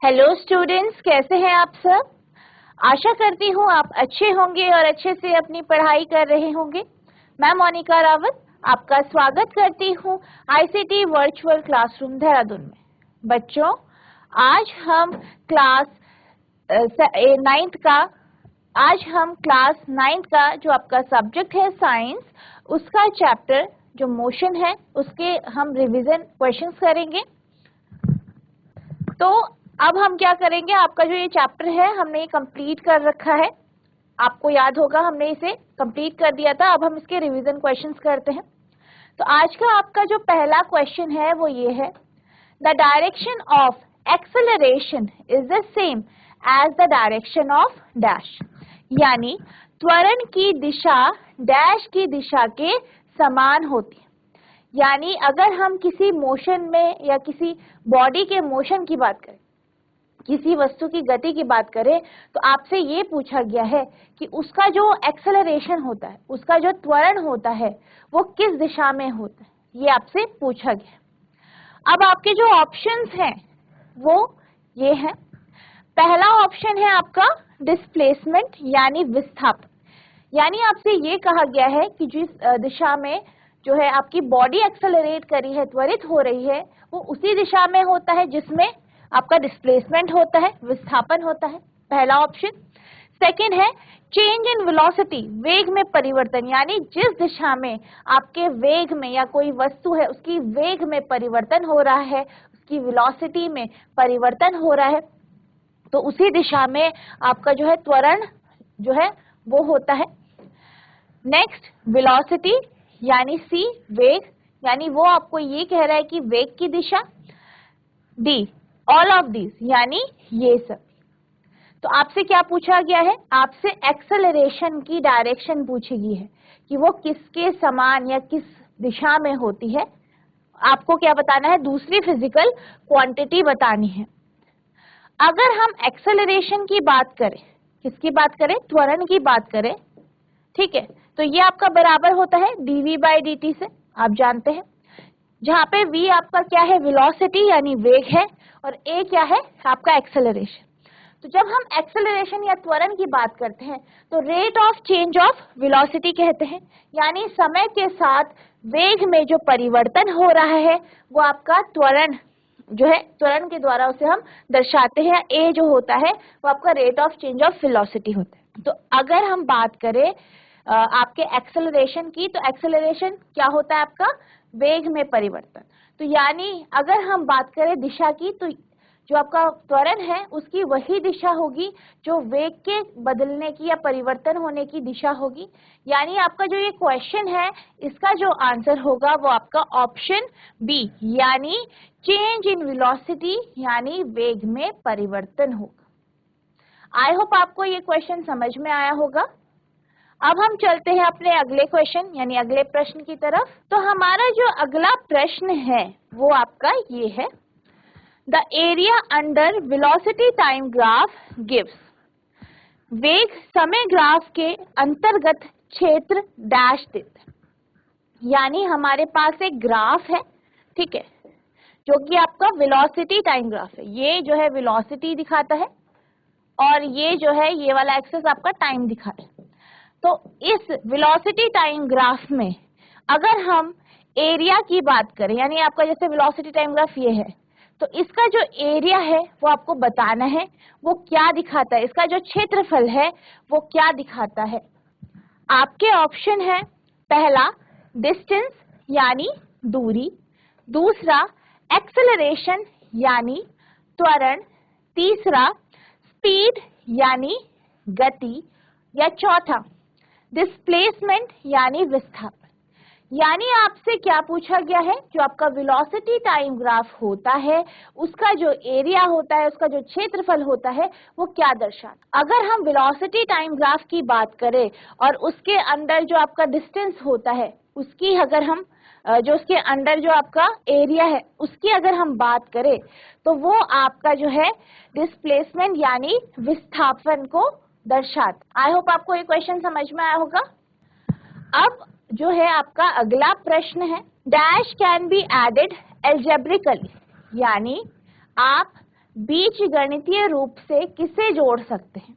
Hello students, कैसे हैं आप सब। आशा करती हूँ आप अच्छे होंगे और अच्छे से अपनी पढ़ाई कर रहे होंगे। मैं मोनिका रावत आपका स्वागत करती हूँ आईसीटी वर्चुअल क्लासरूम देहरादून में। बच्चों, आज हम क्लास नाइन्थ का जो आपका सब्जेक्ट है साइंस, उसका चैप्टर जो मोशन है उसके हम रिवीजन क्वेश्चंस करेंगे। तो अब हम क्या करेंगे, आपका जो ये चैप्टर है हमने ये कंप्लीट कर रखा है, आपको याद होगा हमने इसे कंप्लीट कर दिया था। अब हम इसके रिवीजन क्वेश्चंस करते हैं। तो आज का आपका जो पहला क्वेश्चन है वो ये है, the direction of acceleration is the same as the direction of dash, यानी त्वरण की दिशा डैश की दिशा के समान होती है। यानी अगर हम किसी मोशन में या किसी बॉडी के मोशन की बात करें, किसी वस्तु की गति की बात करें, तो आपसे ये पूछा गया है कि उसका जो एक्सेलरेशन होता है, उसका जो त्वरण होता है वो किस दिशा में होता है, ये आपसे पूछा गया है। अब आपके जो ऑप्शंस हैं वो ये हैं। पहला ऑप्शन है आपका डिस्प्लेसमेंट यानी विस्थापन, यानी आपसे ये कहा गया है कि जिस दिशा में जो है आपकी बॉडी एक्सेलरेट करी है, त्वरित हो रही है, वो उसी दिशा में होता है जिसमें आपका डिस्प्लेसमेंट होता है, विस्थापन होता है। पहला ऑप्शन। सेकंड है चेंज इन वेलोसिटी, वेग में परिवर्तन, यानी जिस दिशा में आपके वेग में या कोई वस्तु है उसकी वेग में परिवर्तन हो रहा है, उसकी वेलोसिटी में परिवर्तन हो रहा है, तो उसी दिशा में आपका जो है त्वरण जो है वो होता है। नेक्स्ट वेलोसिटी यानी सी, वेग, यानी वो आपको ये कह रहा है कि वेग की दिशा। डी ऑल ऑफ दिस, यानी ये सब। तो आपसे क्या पूछा गया है, आपसे एक्सेलरेशन की डायरेक्शन पूछी गई है कि वो किसके समान या किस दिशा में होती है। आपको क्या बताना है, दूसरी फिजिकल क्वांटिटी बतानी है। अगर हम एक्सेलरेशन की बात करें, किसकी बात करें, त्वरण की बात करें, ठीक है, तो ये आपका बराबर होता है dv बाई dt से, आप जानते हैं, जहां पे v आपका क्या है, वेलोसिटी यानी वेग है, और a क्या है आपका एक्सेलरेशन। तो जब हम एक्सेलरेशन या त्वरण की बात करते हैं तो rate of change of velocity कहते हैं, यानी समय के साथ वेग में जो परिवर्तन हो रहा है वो आपका त्वरण जो है, त्वरण के द्वारा उसे हम दर्शाते हैं। a जो होता है वो आपका rate of change of velocity होता है। तो अगर हम बात करें आपके एक्सेलरेशन की, तो एक्सेलरेशन क्या होता है आपका, वेग में परिवर्तन। तो यानी अगर हम बात करें दिशा की, तो जो आपका त्वरण है उसकी वही दिशा होगी जो वेग के बदलने की या परिवर्तन होने की दिशा होगी। यानी आपका जो ये क्वेश्चन है इसका जो आंसर होगा वो आपका ऑप्शन बी, यानी चेंज इन वेलोसिटी यानी वेग में परिवर्तन होगा। आई होप आपको ये क्वेश्चन समझ में आया होगा। अब हम चलते हैं अपने अगले क्वेश्चन यानी अगले प्रश्न की तरफ। तो हमारा जो अगला प्रश्न है वो आपका ये है, the area under velocity time graph gives, वेग समय ग्राफ के अंतर्गत क्षेत्र डैश देता है। यानी हमारे पास एक ग्राफ है, ठीक है, जो कि आपका वेलोसिटी टाइम ग्राफ है। ये जो है वेलोसिटी दिखाता है और ये जो है ये वाला एक्सेस आपका टाइम दिखाता है। तो इस वेलोसिटी टाइम ग्राफ में अगर हम एरिया की बात करें, यानी आपका जैसे वेलोसिटी टाइम ग्राफ ये है, तो इसका जो एरिया है वो आपको बताना है वो क्या दिखाता है, इसका जो क्षेत्रफल है वो क्या दिखाता है। आपके ऑप्शन है, पहला डिस्टेंस यानी दूरी, दूसरा एक्सेलरेशन यानी त्वरण, तीसरा स्पीड यानी गति, या चौथा डिस्प्लेसमेंट यानी विस्थापन। यानी आपसे क्या पूछा गया है, जो आपका वेलोसिटी टाइम ग्राफ होता है उसका जो एरिया होता है, उसका जो क्षेत्रफल होता है वो क्या दर्शाता। अगर हम वेलोसिटी टाइम ग्राफ की बात करें और उसके अंदर जो आपका डिस्टेंस होता है उसकी अगर हम जो उसके अंदर जो आपका एरिया है उसकी अगर हम बात करें, तो वो आपका जो है डिस्प्लेसमेंट यानी विस्थापन को दर्शाता। आई होप आपको ये क्वेश्चन समझ में आया होगा। अब जो है आपका अगला प्रश्न है, dash can be added algebraically, यानी आप बीजगणितीय रूप से किसे जोड़ सकते हैं?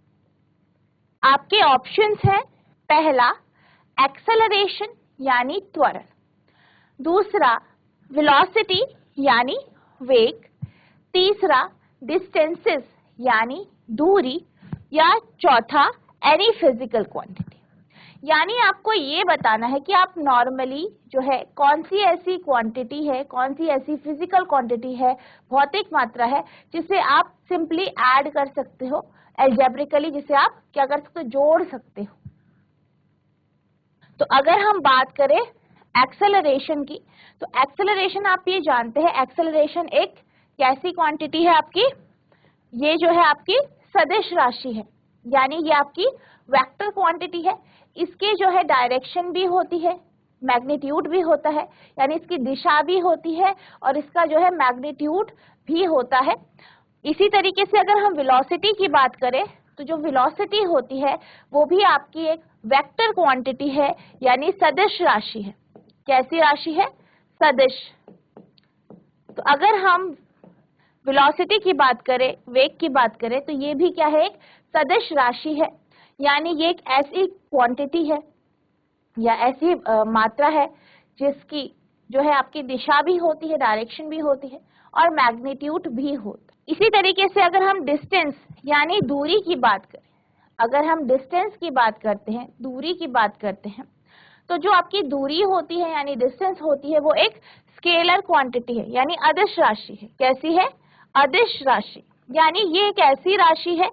आपके ऑप्शंस हैं, पहला एक्सेलरेशन यानी त्वरण, दूसरा वेलोसिटी यानी वेग, तीसरा डिस्टेंसेस यानी दूरी, या चौथा एनी फिजिकल क्वांटिटी। यानी आपको ये बताना है कि आप नॉर्मली जो है कौन सी ऐसी क्वांटिटी है, कौन सी ऐसी फिजिकल क्वांटिटी है, भौतिक मात्रा है, जिसे आप सिंपली ऐड कर सकते हो एल्जेब्रिकली, जिसे आप क्या कर सकते हो, जोड़ सकते हो। तो अगर हम बात करें एक्सेलरेशन की, तो एक्सेलरेशन आप ये जानते हैं, एक्सेलरेशन एक कैसी क्वांटिटी है आपकी, ये जो है आपकी सदिश राशि है, यानी ये आपकी वेक्टर क्वांटिटी है। इसके जो है डायरेक्शन भी होती है, मैग्नीट्यूड भी होता है, यानी इसकी दिशा भी होती है और इसका जो है मैग्नीट्यूड भी होता है। इसी तरीके से अगर हम वेलोसिटी की बात करें, तो जो वेलोसिटी होती है वो भी आपकी एक वेक्टर क्वांटिटी है, यानी सदिश राशि है। कैसी राशि है? सदिश। तो अगर हम वेलोसिटी की बात करें, वेग की बात करें, तो ये भी क्या है, एक सदिश राशि है, यानी ये एक ऐसी क्वांटिटी है या ऐसी मात्रा है जिसकी जो है आपकी दिशा भी होती है, डायरेक्शन भी होती है और मैग्नीट्यूड भी होता है। इसी तरीके से अगर हम डिस्टेंस यानी दूरी की बात करें, अगर हम डिस्टेंस की बात करते हैं, दूरी की बात करते हैं, तो जो आपकी दूरी होती है यानी डिस्टेंस होती है वो एक स्केलर क्वांटिटी है, यानी अदिश राशि है। कैसी है? अदिश राशि। यानी ये एक ऐसी राशि है,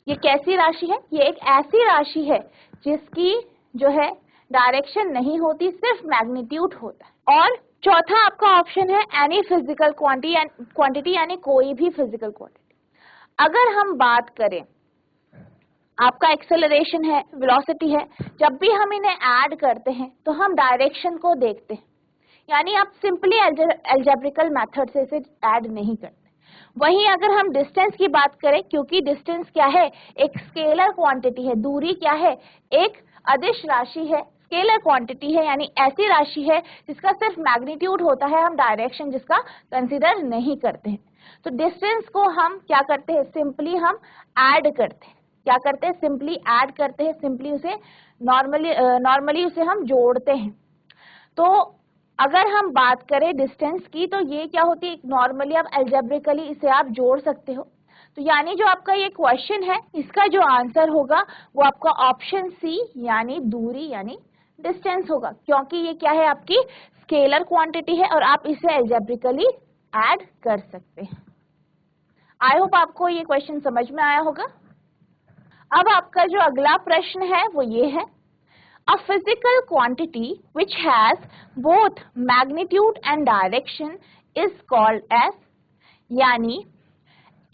ये कैसी राशि है? ये एक ऐसी राशि है जिसकी जो है डायरेक्शन नहीं होती, सिर्फ मैग्नीट्यूड होता है। और चौथा आपका ऑप्शन है एनी फिजिकल क्वांटिटी, यानी कोई भी फिजिकल क्वांटिटी। अगर हम बात करें, आपका एक्सेलरेशन है, वेलोसिटी है, जब भी हम इन्हें ऐड करते हैं तो हम डायरेक्शन को देखते हैं, यानी आप सिंपली एल्जेब्रिकल मेथड से इसे ऐड नहीं करते। वहीं अगर हम डिस्टेंस की बात करें, क्योंकि डिस्टेंस क्या है, एक स्केलर क्वांटिटी है, दूरी क्या है, एक अदिश राशि है, स्केलर क्वांटिटी है, यानी ऐसी राशि है जिसका सिर्फ मैग्नीट्यूड होता है, हम डायरेक्शन जिसका कंसीडर नहीं करते हैं। तो डिस्टेंस को हम क्या करते हैं, सिंपली हम ऐड करते हैं। क्या करते हैं? सिंपली ऐड करते हैं, सिंपली उसे नॉर्मली उसे हम जोड़ते हैं। तो अगर हम बात करें डिस्टेंस की, तो ये क्या होती है, नॉर्मली आप एल्जेब्रिकली इसे आप जोड़ सकते हो। तो यानी जो आपका ये क्वेश्चन है, इसका जो आंसर होगा वो आपका ऑप्शन सी यानी दूरी यानी डिस्टेंस होगा, क्योंकि ये क्या है, आपकी स्केलर क्वांटिटी है और आप इसे एल्जेब्रिकली ऐड कर सकते हैं। आई होप आपको ये क्वेश्चन समझ में आया होगा। अब आपका जो अगला प्रश्न है वो ये है, a physical quantity which has both magnitude and direction is called as, यानी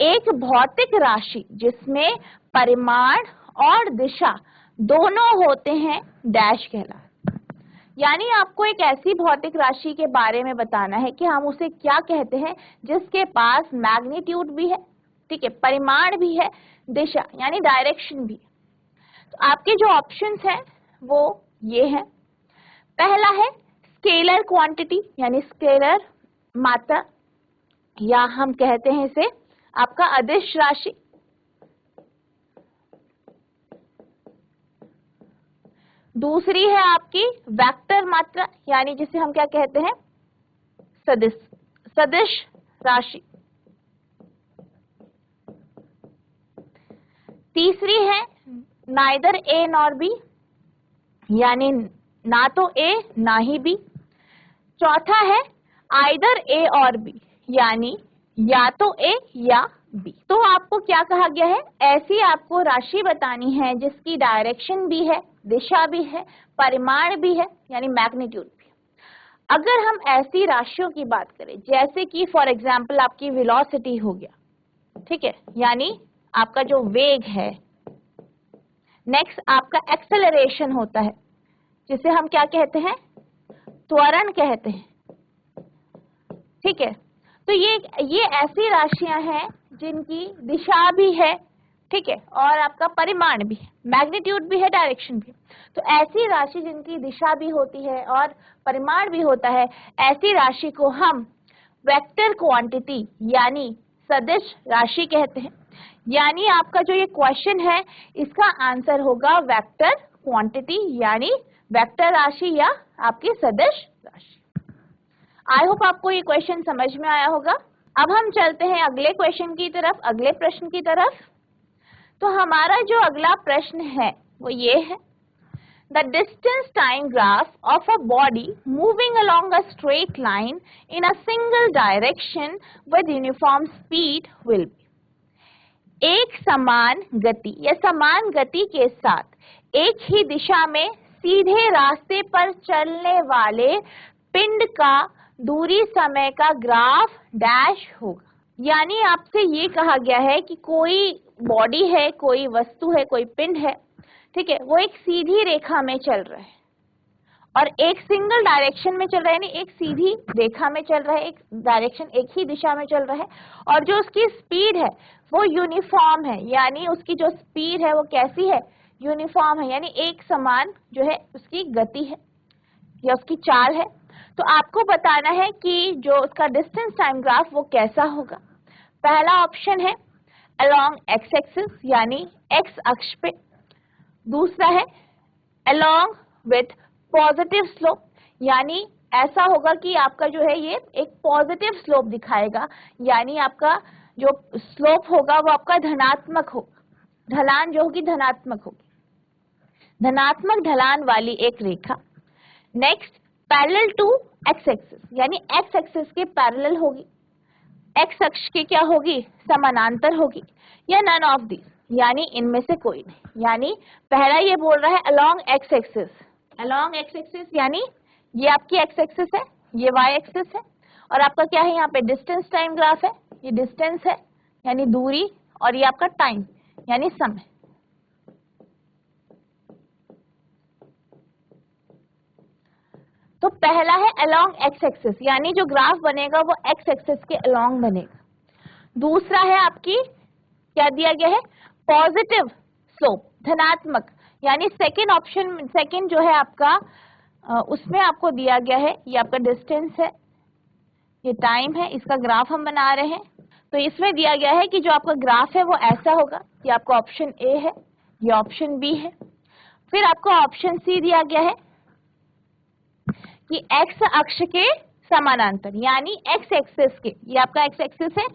एक भौतिक राशि जिसमें परिमाण और दिशा दोनों होते हैं, डैश कहलाता। यानी आपको एक ऐसी भौतिक राशि के बारे में बताना है कि हम उसे क्या कहते हैं, जिसके पास मैग्नीट्यूड भी है, ठीक है, परिमाण भी है, दिशा यानी डायरेक्शन भी है। तो आपके जो ऑप्शंस हैं वो ये है, पहला है स्केलर क्वांटिटी यानी स्केलर मात्रा, या हम कहते हैं इसे आपका अदिश राशि। दूसरी है आपकी वेक्टर मात्रा, यानी जिसे हम क्या कहते हैं, सदिश राशि। तीसरी है नाइदर ए नॉर बी, यानी ना तो ए ना ही बी। चौथा है आइदर ए और बी, यानी या तो ए या बी। तो आपको क्या कहा गया है, ऐसी आपको राशि बतानी है जिसकी डायरेक्शन भी है, दिशा भी है, परिमाण भी है, यानी मैग्नीट्यूड भी। अगर हम ऐसी राशियों की बात करें, जैसे कि फॉर एग्जाम्पल आपकी वेलोसिटी हो गया, ठीक है, यानी आपका जो वेग है। नेक्स्ट आपका एक्सेलरेशन होता है, जिसे हम क्या कहते हैं, त्वरण कहते हैं, ठीक है। तो ये ऐसी राशियां हैं जिनकी दिशा भी है, ठीक है, और आपका परिमाण भी है, मैग्नीट्यूड भी है, डायरेक्शन भी। तो ऐसी राशि जिनकी दिशा भी होती है और परिमाण भी होता है, ऐसी राशि को हम वेक्टर क्वांटिटी यानी सदिश राशि कहते हैं। यानी आपका जो ये क्वेश्चन है इसका आंसर होगा वेक्टर क्वांटिटी, यानी वेक्टर राशि या आपकी सदिश राशि। आई होप आपको ये क्वेश्चन समझ में आया होगा। अब हम चलते हैं अगले क्वेश्चन की तरफ, अगले प्रश्न की तरफ। तो हमारा जो अगला प्रश्न है वो ये है, the distance time graph of a body moving along a straight line in a single direction with uniform speed will be। एक समान गति या समान गति के साथ एक ही दिशा में सीधे रास्ते पर चलने वाले पिंड का दूरी समय का ग्राफ डैश होगा। यानी आपसे ये कहा गया है कि कोई बॉडी है, कोई वस्तु है, कोई पिंड है, ठीक है, वो एक सीधी रेखा में चल रहा है और एक सिंगल डायरेक्शन में चल रहा है, यानी एक सीधी रेखा में चल रहा है, एक डायरेक्शन, एक ही दिशा में चल रहा है, और जो उसकी स्पीड है वो यूनिफॉर्म है। यानी उसकी जो स्पीड है वो कैसी है, यूनिफॉर्म है, यानी एक समान जो है उसकी गति है या उसकी चाल है। तो आपको बताना है कि जो उसका डिस्टेंस टाइम ग्राफ वो कैसा होगा। पहला ऑप्शन है अलोंग एक्स एक्सिस, यानी एक्स अक्ष पे। दूसरा है अलोंग विथ पॉजिटिव स्लोप, यानी ऐसा होगा कि आपका जो है ये एक पॉजिटिव स्लोप दिखाएगा, यानी आपका जो स्लोप होगा वो आपका धनात्मक होगा, ढलान जो होगी धनात्मक होगी, धनात्मक ढलान वाली एक रेखा। Next parallel to x axis, यानी एक्स एक्सिस के पैरेलल होगी, एक्स अक्ष के क्या होगी, समानांतर होगी, या नन ऑफ दिस, यानी इनमें से कोई नहीं। यानी पहला ये बोल रहा है along x axis, along x axis यानी ये आपकी एक्स एक्सिस है, ये वाई एक्सिस है, और आपका क्या है यहाँ पे डिस्टेंस टाइम ग्राफ है, ये डिस्टेंस है यानी दूरी, और ये आपका टाइम यानी समय। तो पहला है अलोंग एक्स एक्सिस, यानी जो ग्राफ बनेगा वो एक्स एक्सिस के अलोंग बनेगा। दूसरा है आपकी क्या दिया गया है, पॉजिटिव स्लोप, धनात्मक, यानी सेकंड ऑप्शन, सेकंड जो है आपका उसमें आपको दिया गया है ये आपका डिस्टेंस है, ये टाइम है, इसका ग्राफ हम बना रहे हैं। तो इसमें दिया गया है कि जो आपका ग्राफ है वो ऐसा होगा, ये आपका ऑप्शन ए है, ये ऑप्शन बी है। फिर आपको ऑप्शन सी दिया गया है कि एक्स अक्ष के समानांतर, यानी एक्स एक्सिस के, ये आपका एक्स एक्सिस है,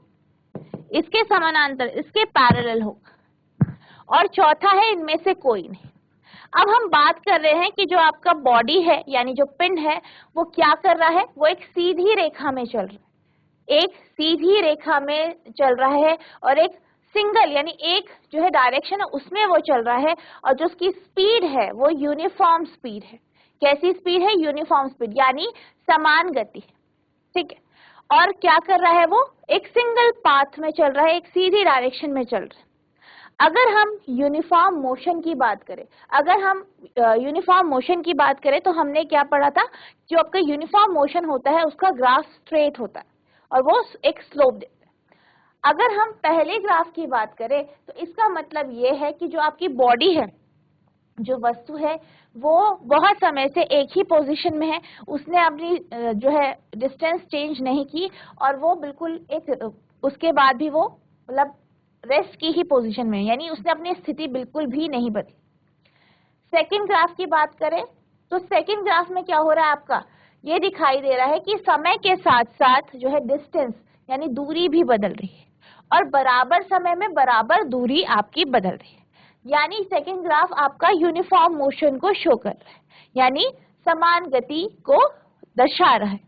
इसके समानांतर, इसके पैरेलल होगा। और चौथा है इनमें से कोई नहीं। अब हम बात कर रहे हैं कि जो आपका बॉडी है यानी जो पिंड है वो क्या कर रहा है, वो एक सीधी रेखा में चल रहा है, एक सीधी रेखा में चल रहा है, और एक सिंगल यानी एक जो है डायरेक्शन है उसमें वो चल रहा है, और जो उसकी स्पीड है वो यूनिफॉर्म स्पीड है। कैसी स्पीड है, यूनिफॉर्म स्पीड, यानी समान गति, ठीक है। और क्या कर रहा है, वो एक सिंगल पाथ में चल रहा है, एक सीधी डायरेक्शन में चल रहा है। अगर हम यूनिफॉर्म मोशन की बात करें, अगर हम यूनिफॉर्म मोशन की बात करें तो हमने क्या पढ़ा था, जो आपका यूनिफॉर्म मोशन होता है उसका ग्राफ स्ट्रेट होता है और वो एक स्लोप देता है। अगर हम पहले ग्राफ की बात करें तो इसका मतलब ये है कि जो आपकी बॉडी है, जो वस्तु है, वो बहुत समय से एक ही पोजीशन में है, उसने अपनी जो है डिस्टेंस चेंज नहीं की, और वो बिल्कुल एक उसके बाद भी वो मतलब रेस्ट की ही पोजीशन में, यानी उसने अपनी स्थिति बिल्कुल भी नहीं बदली। सेकंड ग्राफ की बात करें तो सेकंड ग्राफ में क्या हो रहा है, आपका ये दिखाई दे रहा है कि समय के साथ साथ जो है डिस्टेंस यानी दूरी भी बदल रही है, और बराबर समय में बराबर दूरी आपकी बदल रही है। यानी सेकंड ग्राफ आपका यूनिफॉर्म मोशन को शो कर रहा है, यानी समान गति को दर्शा रहा है।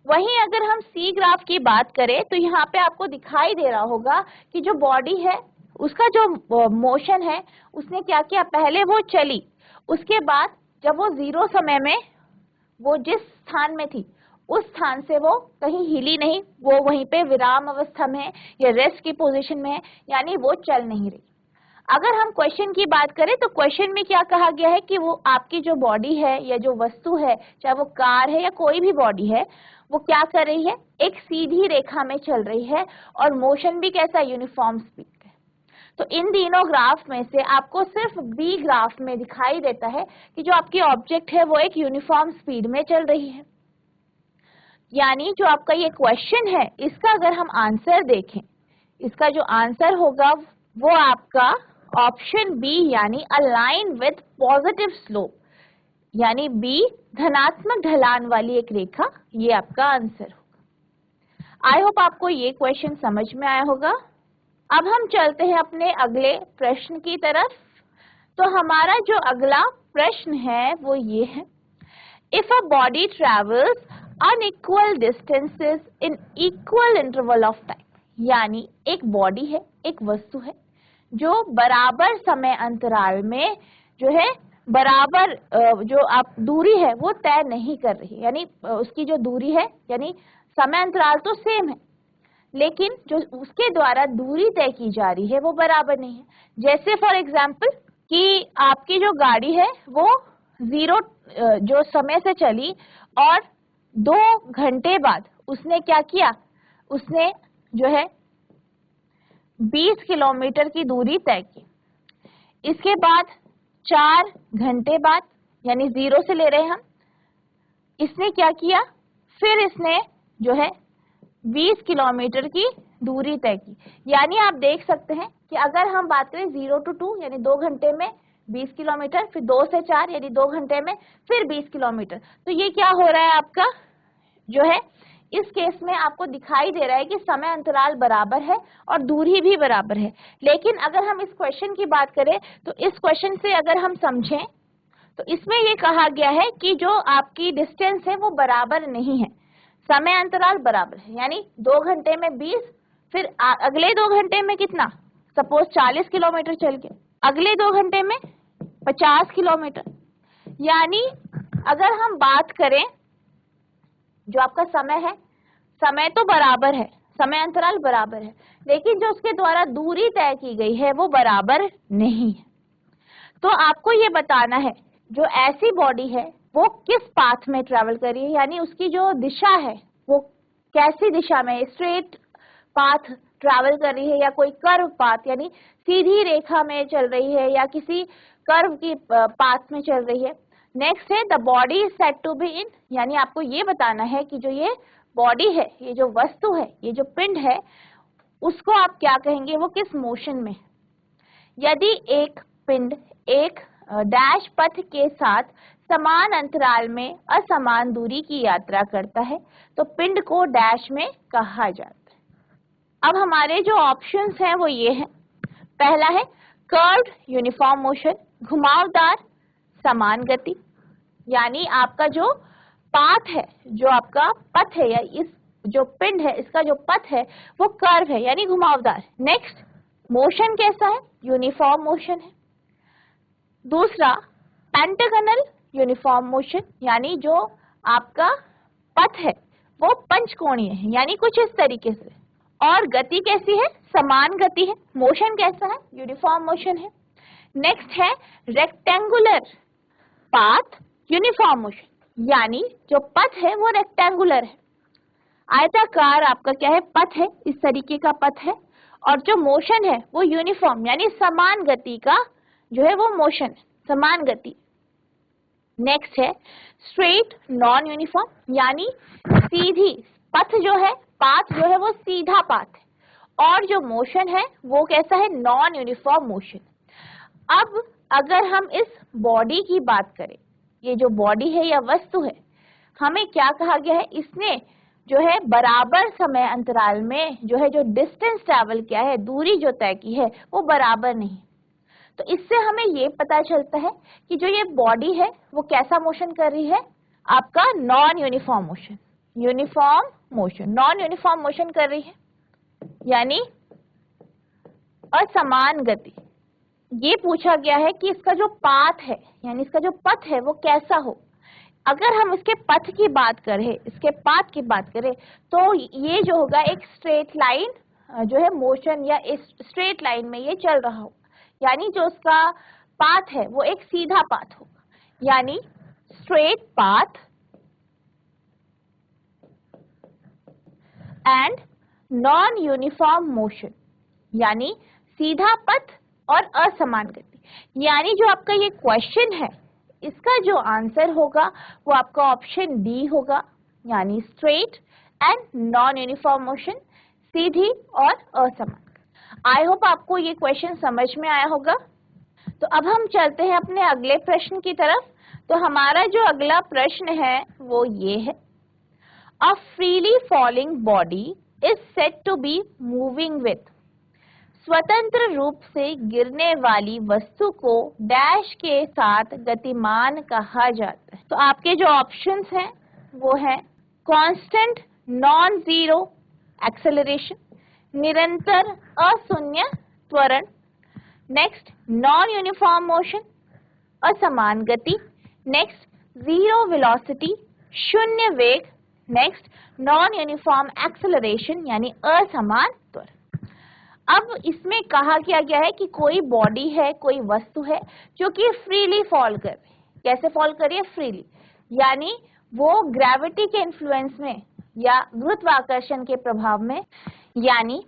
वहीं अगर हम सी ग्राफ की बात करें तो यहाँ पे आपको दिखाई दे रहा होगा कि जो बॉडी है उसका जो मोशन है उसने क्या किया, पहले वो चली, उसके बाद जब वो जीरो समय में वो जिस स्थान में थी उस स्थान से वो कहीं हिली नहीं, वो वहीं पे विराम अवस्था में है या रेस्ट की पोजीशन में है, यानी वो चल नहीं रही। अगर हम क्वेश्चन की बात करें तो क्वेश्चन में क्या कहा गया है कि वो आपकी जो बॉडी है या जो वस्तु है, चाहे वो कार है या कोई भी बॉडी है, वो क्या कर रही है, एक सीधी रेखा में चल रही है, और मोशन भी कैसा, यूनिफॉर्म स्पीड है। तो इन तीनों ग्राफ में से आपको सिर्फ बी ग्राफ में दिखाई देता है कि जो आपकी ऑब्जेक्ट है वो एक यूनिफॉर्म स्पीड में चल रही है। यानी जो आपका ये क्वेश्चन है इसका अगर हम आंसर देखें, इसका जो आंसर होगा वो आपका ऑप्शन बी यानी a line with positive slope, यानी बी धनात्मक ढलान वाली एक रेखा, ये आपका आंसर होगा। आई होप आपको ये क्वेश्चन समझ में आया होगा। अब हम चलते हैं अपने अगले प्रश्न की तरफ। तो हमारा जो अगला प्रश्न है वो ये है, if a body travels unequal distances in equal interval of time, यानी एक बॉडी है, एक वस्तु है जो बराबर समय अंतराल में जो है बराबर जो आप दूरी है वो तय नहीं कर रही, यानी उसकी जो दूरी है यानी समय अंतराल तो सेम है लेकिन जो उसके द्वारा दूरी तय की जा रही है वो बराबर नहीं है। जैसे फॉर एग्जाम्पल कि आपकी जो गाड़ी है वो 0 जो समय से चली और 2 घंटे बाद उसने क्या किया, उसने जो है 20 किलोमीटर की दूरी तय की। इसके बाद 4 घंटे बाद यानी 0 से ले रहे हैं हम, इसने क्या किया, फिर इसने जो है 20 किलोमीटर की दूरी तय की। यानी आप देख सकते हैं कि अगर हम बात करें 0 to 2 यानी 2 घंटे में 20 किलोमीटर, फिर 2 से 4 यानी 2 घंटे में फिर 20 किलोमीटर, तो ये क्या हो रहा है आपका जो है, इस केस में आपको दिखाई दे रहा है कि समय अंतराल बराबर है और दूरी भी बराबर है। लेकिन अगर हम इस क्वेश्चन की बात करें तो इस क्वेश्चन से अगर हम समझें तो इसमें ये कहा गया है कि जो आपकी डिस्टेंस है वो बराबर नहीं है, समय अंतराल बराबर है, यानी 2 घंटे में 20, फिर अगले 2 घंटे में कितना, सपोज 40 किलोमीटर चल के, अगले 2 घंटे में 50 किलोमीटर। यानी अगर हम बात करें जो आपका समय है, समय तो बराबर है, समय अंतराल बराबर है, लेकिन जो उसके द्वारा दूरी तय की गई है वो बराबर नहीं है। तो आपको ये बताना है जो ऐसी बॉडी है वो किस पाथ में ट्रेवल कर रही है, यानी उसकी जो दिशा है वो कैसी दिशा में, स्ट्रेट पाथ ट्रेवल कर रही है या कोई कर्व पाथ यानी सीधी रेखा में चल रही है या किसी कर्व की पाथ में चल रही है। नेक्स्ट है the body is said to be in, यानी आपको ये बताना है कि जो ये बॉडी है, ये जो वस्तु है, ये जो पिंड है, उसको आप क्या कहेंगे, वो किस मोशन में। यदि एक पिंड एक डैश पथ के साथ समान अंतराल में असमान दूरी की यात्रा करता है तो पिंड को डैश में कहा जाता है। अब हमारे जो ऑप्शंस हैं वो ये हैं, पहला है कर्व्ड यूनिफॉर्म मोशन, घुमावदार समान गति, यानी आपका जो पाथ है, जो आपका पथ है या इस जो पिंड है इसका जो पथ है वो कर्व है यानी घुमावदार। नेक्स्ट मोशन कैसा है, यूनिफॉर्म मोशन है। दूसरा पेंटागनल यूनिफॉर्म मोशन, यानी जो आपका पथ है वो पंचकोणीय है यानी कुछ इस तरीके से। और गति कैसी है, समान गति है। मोशन कैसा है, यूनिफॉर्म मोशन है। नेक्स्ट है रेक्टेंगुलर पाथ यूनिफॉर्म मोशन, यानी जो पथ है वो रेक्टेंगुलर है, आयताकार आपका क्या है, पथ है, इस तरीके का पथ है। और जो मोशन है वो यूनिफॉर्म यानी समान गति का जो है वो मोशन, समान गति। नेक्स्ट है स्ट्रेट नॉन यूनिफॉर्म, यानी सीधी, पथ जो है, पाथ जो है वो सीधा पाथ है और जो मोशन है वो कैसा है, नॉन यूनिफॉर्म मोशन। अब अगर हम इस बॉडी की बात करें, ये जो बॉडी है या वस्तु है, हमें क्या कहा गया है, इसने जो है बराबर समय अंतराल में जो है जो डिस्टेंस ट्रैवल किया है, दूरी जो तय की है वो बराबर नहीं। तो इससे हमें ये पता चलता है कि जो ये बॉडी है वो कैसा मोशन कर रही है, आपका non uniform motion, uniform motion, non uniform motion कर रही है यानी असमान गति। ये पूछा गया है कि इसका जो पाथ है यानी इसका जो पथ है वो कैसा हो। अगर हम इसके पथ की बात करें, इसके पाथ की बात करें, तो ये जो होगा एक स्ट्रेट लाइन जो है मोशन या इस स्ट्रेट लाइन में ये चल रहा हो, यानी जो उसका पाथ है वो एक सीधा पाथ होगा, यानी straight path and non uniform motion, यानी सीधा पथ और असमान गति। यानी जो आपका ये क्वेश्चन है इसका जो आंसर होगा वो आपका ऑप्शन डी होगा, यानी straight and non uniform motion, सीधी और असमान। आई होप आपको ये क्वेश्चन समझ में आया होगा। तो अब हम चलते हैं अपने अगले प्रश्न की तरफ। तो हमारा जो अगला प्रश्न है वो ये है, a freely falling body is said to be moving with. स्वतंत्र रूप से गिरने वाली वस्तु को डैश के साथ गतिमान कहा जाता है। तो आपके जो ऑप्शंस हैं वो है कांस्टेंट नॉन जीरो एक्सेलरेशन, निरंतर अशून्य त्वरण, नेक्स्ट नॉन यूनिफॉर्म मोशन असमान गति, नेक्स्ट जीरो वेलोसिटी शून्य वेग, नेक्स्ट नॉन यूनिफॉर्म एक्सेलरेशन यानी असमान त्वरण। अब इसमें कहा क्या गया है कि कोई बॉडी है, कोई वस्तु है जो कि फ्रीली फॉल कर रही है। कैसे फॉल कर रही है? फ्रीली, यानी वो ग्रेविटी के इन्फ्लुएंस में या गुरुत्वाकर्षण के प्रभाव में। यानी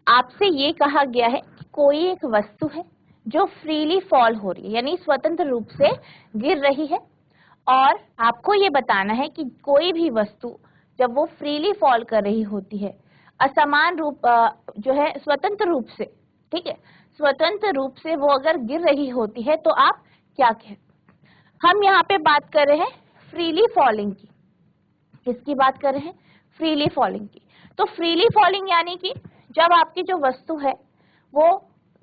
आपसे ये कहा गया है कि कोई एक वस्तु है जो फ्रीली फॉल हो रही है, यानी स्वतंत्र रूप से गिर रही है, और आपको ये बताना है कि कोई भी वस्तु जब वो फ्रीली फॉल कर रही होती है, असमान रूप जो है स्वतंत्र रूप से, ठीक है, स्वतंत्र रूप से वो अगर गिर रही होती है तो आप क्या कहते? हम यहाँ पे बात कर रहे हैं फ्रीली फॉलिंग की। किसकी बात कर रहे हैं? फ्रीली फॉलिंग की। तो फ्रीली फॉलिंग यानी कि जब आपकी जो वस्तु है वो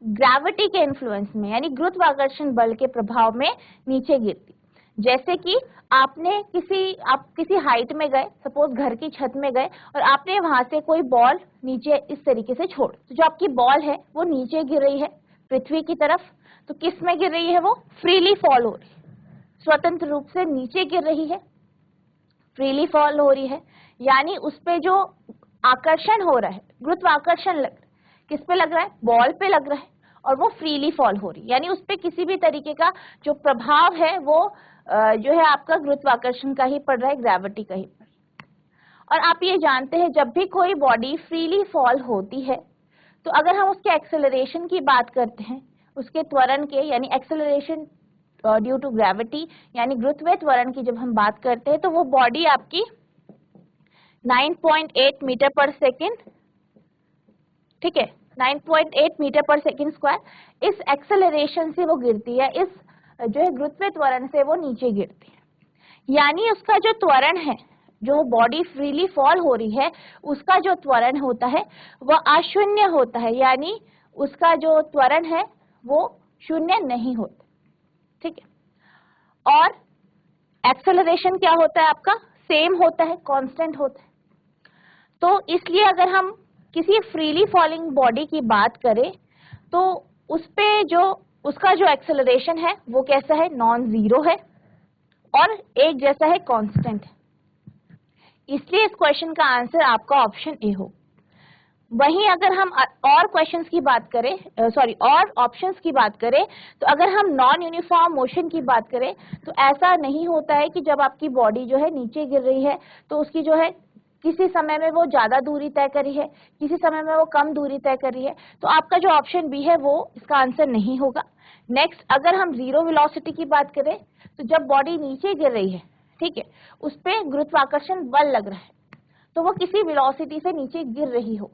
ग्रेविटी के इन्फ्लुएंस में यानी गुरुत्वाकर्षण बल के प्रभाव में नीचे गिरती। जैसे कि आप किसी हाइट में गए, सपोज घर की छत में गए, और आपने वहां से कोई बॉल नीचे इस तरीके से छोड़, तो जो आपकी बॉल है वो नीचे गिर रही है पृथ्वी की तरफ। तो किस में गिर रही है? वो फ्रीली फॉल हो रही है, स्वतंत्र रूप से नीचे गिर रही है, फ्रीली फॉल हो रही है। यानी उस पे जो आकर्षण हो रहा है, गुरुत्वाकर्षण लग रहा है, किस पे लग रहा है? बॉल पे लग रहा है, और वो फ्रीली फॉल हो रही है। यानी उस पे किसी भी तरीके का जो प्रभाव है वो जो है आपका गुरुत्वाकर्षण का ही पड़ रहा है, ग्रेविटी का ही पड़ रहा है। और आप ये जानते हैं जब भी कोई बॉडी फ्रीली फॉल होती है तो अगर हम उसके एक्सेलरेशन की बात करते हैं, उसके त्वरण के, यानी एक्सेलरेशन ड्यू टू ग्रेविटी यानी गुरुत्वीय त्वरण की जब हम बात करते हैं, तो वो बॉडी आपकी 9.8 मीटर पर सेकेंड, ठीक है, 9.8 मीटर पर सेकेंड स्क्वायर, इस एक्सेलरेशन से वो गिरती है, इस जो है गुरुत्वीय त्वरण से वो नीचे गिरती है। यानी उसका जो त्वरण है, जो बॉडी फ्रीली फॉल हो रही है, उसका जो त्वरण होता है वह अशून्य होता है, यानी उसका जो त्वरण है वो शून्य नहीं होता, ठीक है। और एक्सेलरेशन क्या होता है आपका? सेम होता है, कांस्टेंट होता है। तो इसलिए अगर हम किसी फ्रीली फॉलिंग बॉडी की बात करें तो उस पे जो उसका जो एक्सेलरेशन है वो कैसा है? नॉन जीरो है और एक जैसा है, कांस्टेंट है। इसलिए इस क्वेश्चन का आंसर आपका ऑप्शन ए हो। वहीं अगर हम और क्वेश्चंस की बात करें, और ऑप्शंस की बात करें, तो अगर हम नॉन यूनिफॉर्म मोशन की बात करें तो ऐसा नहीं होता है कि जब आपकी बॉडी जो है नीचे गिर रही है तो उसकी जो है किसी समय में वो ज्यादा दूरी तय करी है, किसी समय में वो कम दूरी तय करी है। तो आपका जो ऑप्शन बी है वो इसका आंसर नहीं होगा। नेक्स्ट, अगर हम जीरो वेलोसिटी की बात करें तो जब बॉडी नीचे गिर रही है, ठीक है, उस पे गुरुत्वाकर्षण बल लग रहा है, तो वो किसी वेलोसिटी से नीचे गिर रही हो।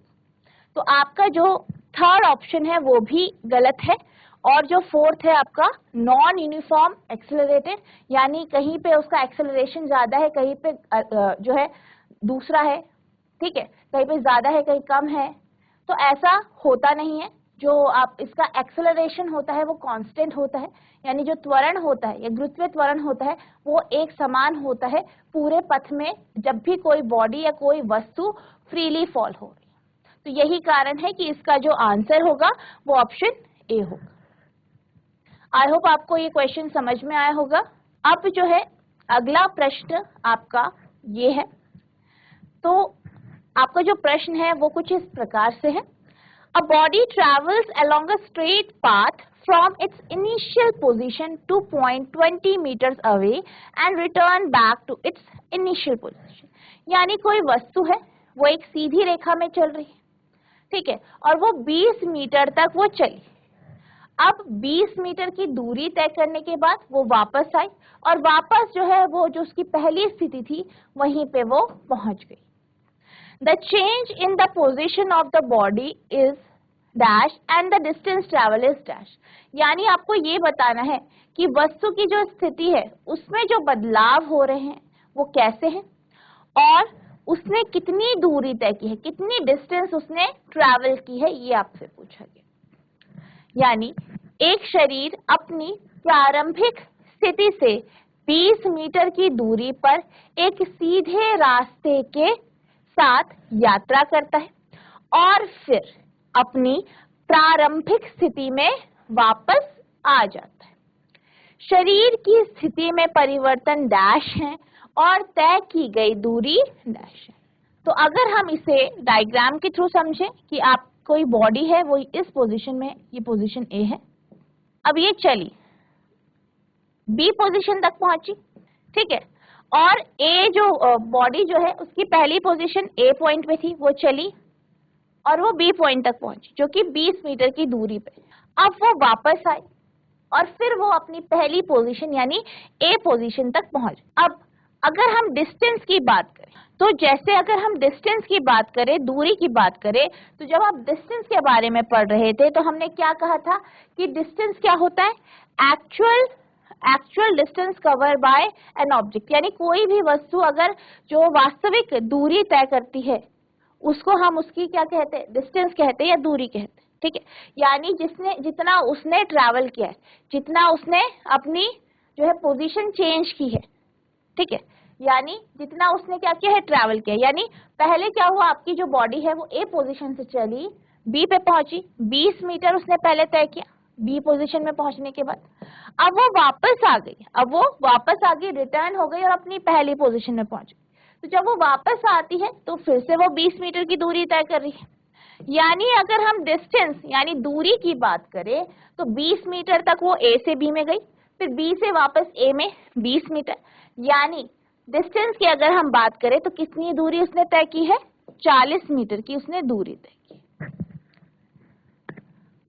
तो आपका जो थर्ड ऑप्शन है वो भी गलत है। और जो फोर्थ है आपका नॉन यूनिफॉर्म एक्सेलरेटेड, यानी कहीं पे उसका एक्सेलरेशन ज्यादा है, कहीं पे जो है दूसरा है, ठीक है, कहीं पे ज्यादा है कहीं कम है। तो ऐसा होता नहीं है। जो आप इसका एक्सेलरेशन होता है वो कांस्टेंट होता है, यानी जो त्वरण होता है या गुरुत्वीय त्वरण होता है वो एक समान होता है पूरे पथ में जब भी कोई बॉडी या कोई वस्तु फ्रीली फॉल हो रही है। तो यही कारण है कि इसका जो आंसर होगा वो ऑप्शन ए होगा। आई होप आपको ये क्वेश्चन समझ में आया होगा। अब जो है अगला प्रश्न आपका ये है। तो आपका जो प्रश्न है वो कुछ इस प्रकार से है, a body travels along a straight path from its initial position to point 20 meters away and return back to its initial position। यानी कोई वस्तु है वो एक सीधी रेखा में चल रही है, ठीक है, और वो 20 मीटर तक वो चली। अब 20 मीटर की दूरी तय करने के बाद वो वापस आई और वापस जो है वो जो उसकी पहली स्थिति थी वहीं पे वो पहुंच गई। The change in the position of the body is dash and the distance travel is dash. यानी आपको ये बताना है कि वस्तु की जो स्थिति है उसमें जो बदलाव हो रहे हैं वो कैसे हैं और उसने कितनी दूरी तय की है, कितनी डिस्टेंस उसने ट्रैवल की है, ये आपसे पूछा गया। यानी एक शरीर अपनी प्रारंभिक स्थिति से 20 मीटर की दूरी पर एक सीधे रास्ते के साथ यात्रा करता है और फिर अपनी प्रारंभिक स्थिति में वापस आ जाता है। शरीर की स्थिति में परिवर्तन डैश है और तय की गई दूरी डैश है। तो अगर हम इसे डायग्राम के थ्रू समझें कि आप कोई बॉडी है वो इस पोजीशन में, ये पोजीशन ए है, अब ये चली बी पोजीशन तक पहुंची, ठीक है, और ए जो बॉडी जो है उसकी पहली पोजीशन ए पॉइंट पे थी, वो चली और वो बी पॉइंट तक पहुंची जो कि 20 मीटर की दूरी पे। अब वो वापस आई और फिर वो अपनी पहली पोजीशन यानी ए पोजीशन तक पहुंच। अब अगर हम डिस्टेंस की बात करें तो जैसे अगर हम डिस्टेंस की बात करें, दूरी की बात करें, तो जब आप डिस्टेंस के बारे में पढ़ रहे थे तो हमने क्या कहा था कि डिस्टेंस क्या होता है, actual distance cover by an object. यानी कोई भी वस्तु अगर जो वास्तविक दूरी तय करती है उसको हम उसकी क्या कहते हैं, डिस्टेंस कहते हैं या दूरी कहते हैं, ठीक है। यानी जितना उसने ट्रैवल किया है, जितना उसने अपनी जो है पोजीशन चेंज की है, ठीक है, यानी जितना उसने क्या किया है, ट्रैवल किया। यानी पहले क्या हुआ, आपकी जो बॉडी है वो ए पोजीशन से चली बी पे पहुंची, 20 मीटर उसने पहले तय किया बी पोजीशन में पहुंचने के बाद। अब वो वापस आ गई, रिटर्न हो गई और अपनी पहली पोजीशन में पहुंच गई। तो जब वो वापस आती है तो फिर से वो 20 मीटर की दूरी तय कर रही है। यानी अगर हम डिस्टेंस यानी दूरी की बात करें तो 20 मीटर तक वो ए से बी में गई, फिर बी से वापस ए में 20 मीटर। यानी डिस्टेंस की अगर हम बात करें तो कितनी दूरी उसने तय की है, 40 मीटर की उसने दूरी तय की।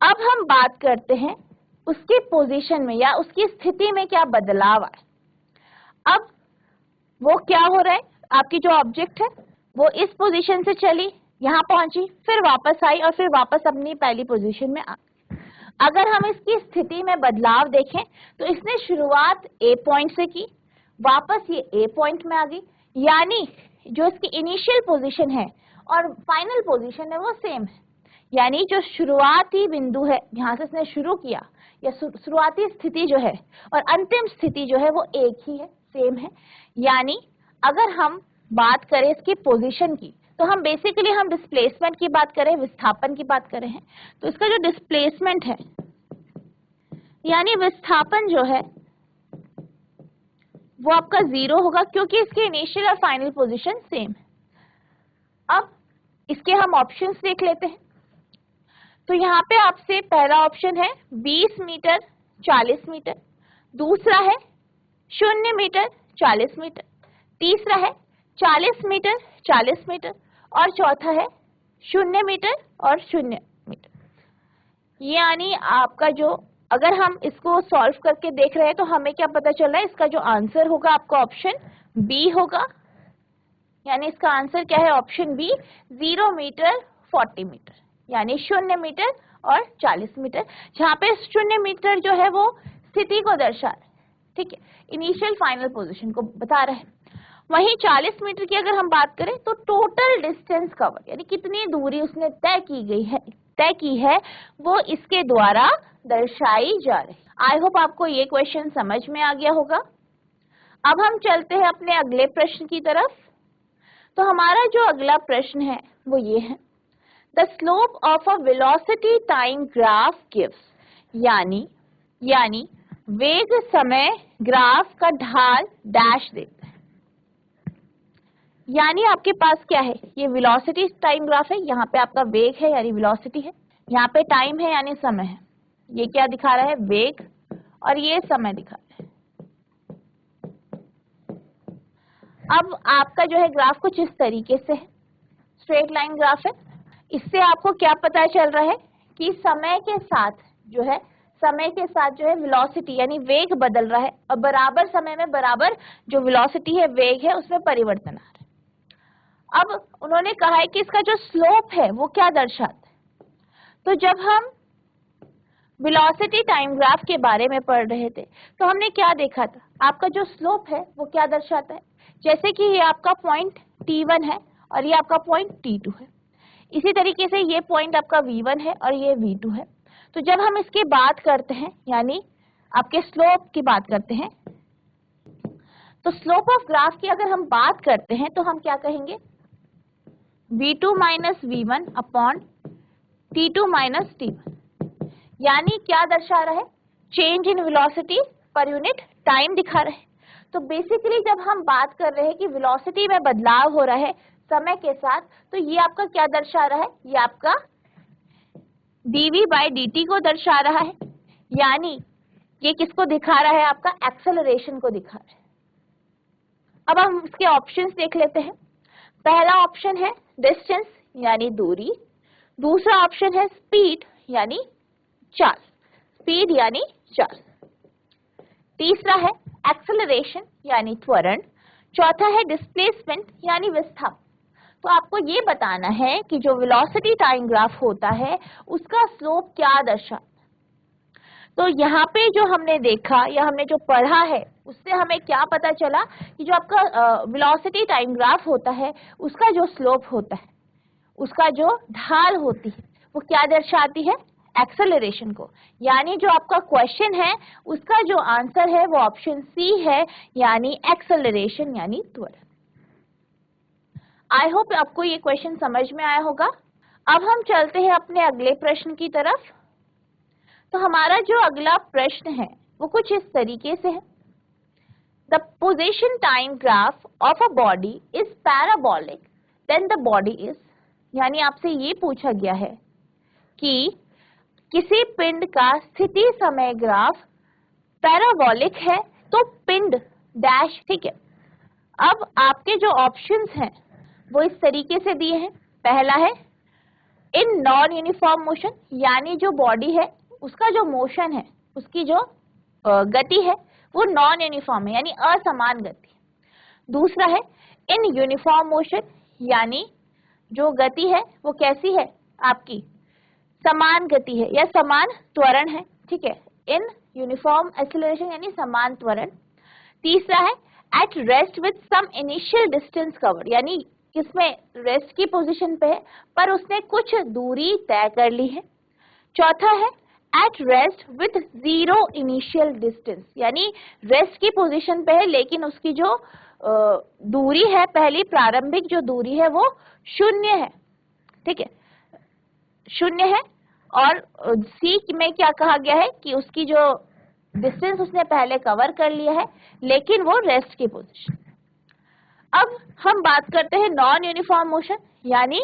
अब हम बात करते हैं उसके पोजीशन में या उसकी स्थिति में क्या बदलाव आए। अब वो क्या हो रहा है, आपकी जो ऑब्जेक्ट है वो इस पोजीशन से चली, यहाँ पहुंची, फिर वापस आई और फिर वापस अपनी पहली पोजीशन में आ गई। अगर हम इसकी स्थिति में बदलाव देखें तो इसने शुरुआत ए पॉइंट से की, वापस ये ए पॉइंट में आ गई। यानी जो इसकी इनिशियल पोजीशन है और फाइनल पोजीशन है वो सेम है। यानी जो शुरुआती बिंदु है जहां से इसने शुरू किया या शुरुआती स्थिति जो है और अंतिम स्थिति जो है वो एक ही है, सेम है। यानी अगर हम बात करें इसकी पोजीशन की तो हम बेसिकली हम डिस्प्लेसमेंट की बात करें, विस्थापन की बात करें हैं, तो इसका जो डिस्प्लेसमेंट है यानी विस्थापन जो है वो आपका 0 होगा क्योंकि इसकी इनिशियल और फाइनल पोजीशन सेम है। अब इसके हम ऑप्शंस देख लेते हैं। तो यहाँ पे आपसे पहला ऑप्शन है 20 मीटर 40 मीटर, दूसरा है 0 मीटर 40 मीटर, तीसरा है 40 मीटर 40 मीटर और चौथा है 0 मीटर और 0 मीटर। यानी आपका जो अगर हम इसको सॉल्व करके देख रहे हैं तो हमें क्या पता चल रहा है, इसका जो आंसर होगा आपका ऑप्शन बी होगा। यानी इसका आंसर क्या है, ऑप्शन बी, 0 मीटर 40 मीटर, यानी 0 मीटर और 40 मीटर, जहाँ पे 0 मीटर जो है वो स्थिति को दर्शा रहा है, ठीक है, इनिशियल फाइनल पोजीशन को बता रहे हैं। वहीं 40 मीटर की अगर हम बात करें तो टोटल डिस्टेंस कवर यानी कितनी दूरी उसने तय की है वो इसके द्वारा दर्शाई जा रही है। आई होप आपको ये क्वेश्चन समझ में आ गया होगा। अब हम चलते हैं अपने अगले प्रश्न की तरफ। तो हमारा जो अगला प्रश्न है वो ये है, the slope of a velocity time graph gives, यानी वेग समय ग्राफ का ढाल डैश देता है। यानी आपके पास क्या है, ये वेलोसिटी टाइम ग्राफ है, यहाँ पे आपका वेग है यानी वेलोसिटी है, यहाँ पे टाइम है यानी समय है। ये क्या दिखा रहा है, वेग, और ये समय दिखा रहा है। अब आपका जो है ग्राफ कुछ इस तरीके से है, स्ट्रेट लाइन ग्राफ है। इससे आपको क्या पता चल रहा है कि समय के साथ जो है वेलोसिटी यानी वेग बदल रहा है और बराबर समय में बराबर जो वेलोसिटी है, वेग है, उसमें परिवर्तन आ रहा है। अब उन्होंने कहा है कि इसका जो स्लोप है वो क्या दर्शाता है, तो जब हम वेलोसिटी टाइम ग्राफ के बारे में पढ़ रहे थे तो हमने क्या देखा था, आपका जो स्लोप है वो क्या दर्शाता है, जैसे कि ये आपका पॉइंट T1 है और ये आपका पॉइंट T2 है, इसी तरीके से ये पॉइंट आपका V1 है और ये V2 है। तो जब हम इसकी बात करते हैं यानी आपके स्लोप की बात करते हैं, तो स्लोप ऑफ ग्राफ की अगर हम बात करते हैं तो हम क्या कहेंगे, V2 minus V1 upon T2 minus T1, यानी क्या दर्शा रहा है, change in velocity per unit time दिखा रहे हैं। तो बेसिकली जब हम बात कर रहे हैं कि वेलोसिटी में बदलाव हो रहा है समय के साथ, तो ये आपका क्या दर्शा रहा है, ये आपका dv बाई dt को दर्शा रहा है, यानी ये किसको दिखा रहा है, आपका एक्सेलरेशन को दिखा रहा है। अब हम इसके ऑप्शंस देख लेते हैं। पहला ऑप्शन है डिस्टेंस यानी दूरी, दूसरा ऑप्शन है स्पीड यानी चाल, स्पीड यानी चाल, तीसरा है एक्सेलरेशन यानी त्वरण, चौथा है डिस्प्लेसमेंट यानी विस्थापन। तो आपको ये बताना है कि जो वेलोसिटी टाइम ग्राफ होता है उसका स्लोप क्या दर्शाता है। तो यहाँ पे जो हमने देखा या हमने जो पढ़ा है उससे हमें क्या पता चला कि जो आपका वेलोसिटी टाइम ग्राफ होता है उसका जो स्लोप होता है, उसका जो ढाल होती है वो क्या दर्शाती है, एक्सेलरेशन को। यानी जो आपका क्वेश्चन है उसका जो आंसर है वो ऑप्शन सी है, यानी एक्सेलरेशन यानी त्वरण। आई होप आपको ये क्वेश्चन समझ में आया होगा। अब हम चलते हैं अपने अगले प्रश्न की तरफ। तो हमारा जो अगला प्रश्न है वो कुछ इस तरीके से है, the position time graph of a body is parabolic then the body is, यानी आपसे ये पूछा गया है कि किसी पिंड का स्थिति समय ग्राफ पैराबोलिक है तो पिंड डैश, ठीक है। अब आपके जो ऑप्शंस हैं वो इस तरीके से दिए हैं। पहला है इन नॉन यूनिफॉर्म मोशन, यानी जो बॉडी है उसका जो मोशन है, उसकी जो गति है वो नॉन यूनिफॉर्म है यानी असमान गति। दूसरा है इन यूनिफॉर्म मोशन, यानी जो गति है वो कैसी है, आपकी समान गति है या समान त्वरण है, ठीक है, इन यूनिफॉर्म एक्सेलरेशन यानी समान त्वरण। तीसरा है at rest with some initial distance covered, यानी किसमें, रेस्ट की पोजीशन पे है पर उसने कुछ दूरी तय कर ली है। चौथा है at rest with zero initial distance, यानी रेस्ट की पोजीशन पे है लेकिन उसकी जो दूरी है, पहली प्रारंभिक जो दूरी है वो शून्य है, ठीक है, शून्य है। और सी में क्या कहा गया है कि उसकी जो डिस्टेंस उसने पहले कवर कर लिया है लेकिन वो रेस्ट की पोजीशन। अब हम बात करते हैं नॉन यूनिफॉर्म मोशन, यानी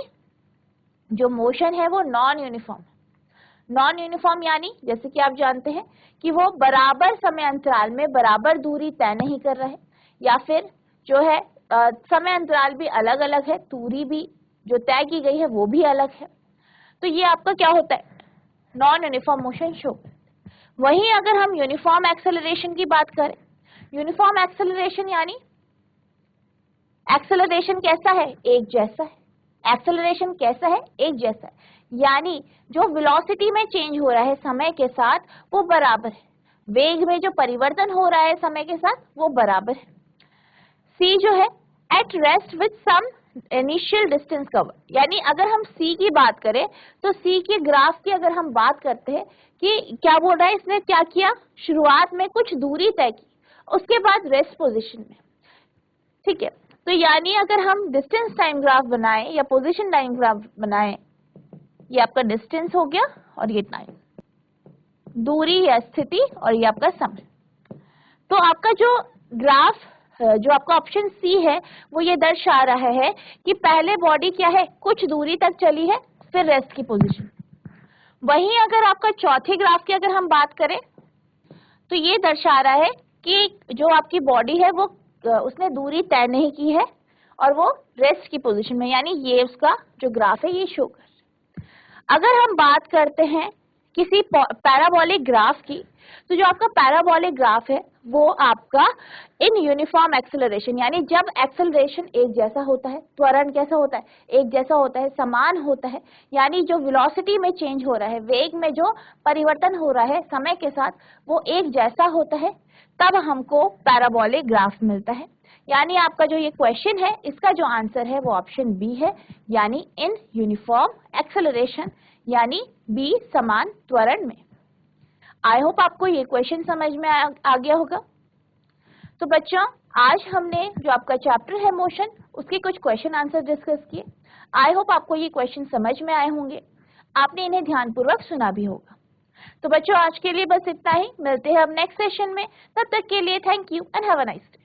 जो मोशन है वो नॉन यूनिफॉर्म। नॉन यूनिफॉर्म यानी जैसे कि आप जानते हैं कि वो बराबर समय अंतराल में बराबर दूरी तय नहीं कर रहे, या फिर जो है समय अंतराल भी अलग अलग है, दूरी भी जो तय की गई है वो भी अलग है। तो ये आपका क्या होता है, नॉन यूनिफॉर्म मोशन शो। वहीं अगर हम यूनिफॉर्म एक्सेलरेशन की बात करें, यूनिफॉर्म एक्सेलरेशन यानी एक्सेलरेशन कैसा है, एक जैसा है, एक्सेलरेशन कैसा है, एक जैसा है, यानी जो वेलोसिटी में चेंज हो रहा है समय के साथ वो बराबर है, वेग में जो परिवर्तन हो रहा है समय के साथ वो बराबर है। सी जो है at rest with some initial distance cover, यानी अगर हम सी की बात करें तो सी के ग्राफ की अगर हम बात करते हैं कि क्या बोल रहा है, इसने क्या किया, शुरुआत में कुछ दूरी तय की उसके बाद रेस्ट पोजीशन में, ठीक है। तो यानी अगर हम डिस्टेंस टाइम ग्राफ बनाएं या पोजीशन टाइम ग्राफ बनाएं, ये आपका डिस्टेंस हो गया और ये टाइम, दूरी या स्थिति, और ये आपका समय। तो आपका जो ग्राफ जो आपका ऑप्शन सी है वो ये दर्शा रहा है कि पहले बॉडी क्या है, कुछ दूरी तक चली है फिर रेस्ट की पोजीशन। वहीं अगर आपका चौथे ग्राफ की अगर हम बात करें तो ये दर्शा रहा है कि जो आपकी बॉडी है वो उसने दूरी तय नहीं की है और वो रेस्ट की पोजीशन में, यानी ये उसका जो ग्राफ है ये शो कर। अगर हम बात करते हैं किसी पैराबोलिक ग्राफ की, तो जो आपका पैराबोलिक ग्राफ है वो आपका इन यूनिफॉर्म एक्सेलरेशन, यानी जब एक्सेलरेशन एक जैसा होता है, त्वरण कैसा होता है, एक जैसा होता है, समान होता है, यानी जो वेलोसिटी में चेंज हो रहा है, वेग में जो परिवर्तन हो रहा है समय के साथ, वो एक जैसा होता है, तब हमको पैराबोलिक ग्राफ मिलता है। यानी आपका जो ये क्वेश्चन है इसका जो आंसर है वो ऑप्शन बी है, यानी इन यूनिफॉर्म एक्सेलरेशन, यानी बी समान त्वरण में। आई होप आपको ये क्वेश्चन समझ में आ गया होगा। तो बच्चों, आज हमने जो आपका चैप्टर है मोशन, उसके कुछ क्वेश्चन आंसर डिस्कस किए। आई होप आपको ये क्वेश्चन समझ में आए होंगे, आपने इन्हें ध्यानपूर्वक सुना भी होगा। तो बच्चों, आज के लिए बस इतना ही, मिलते हैं अब नेक्स्ट सेशन में। तब तक के लिए thank you and have a nice day.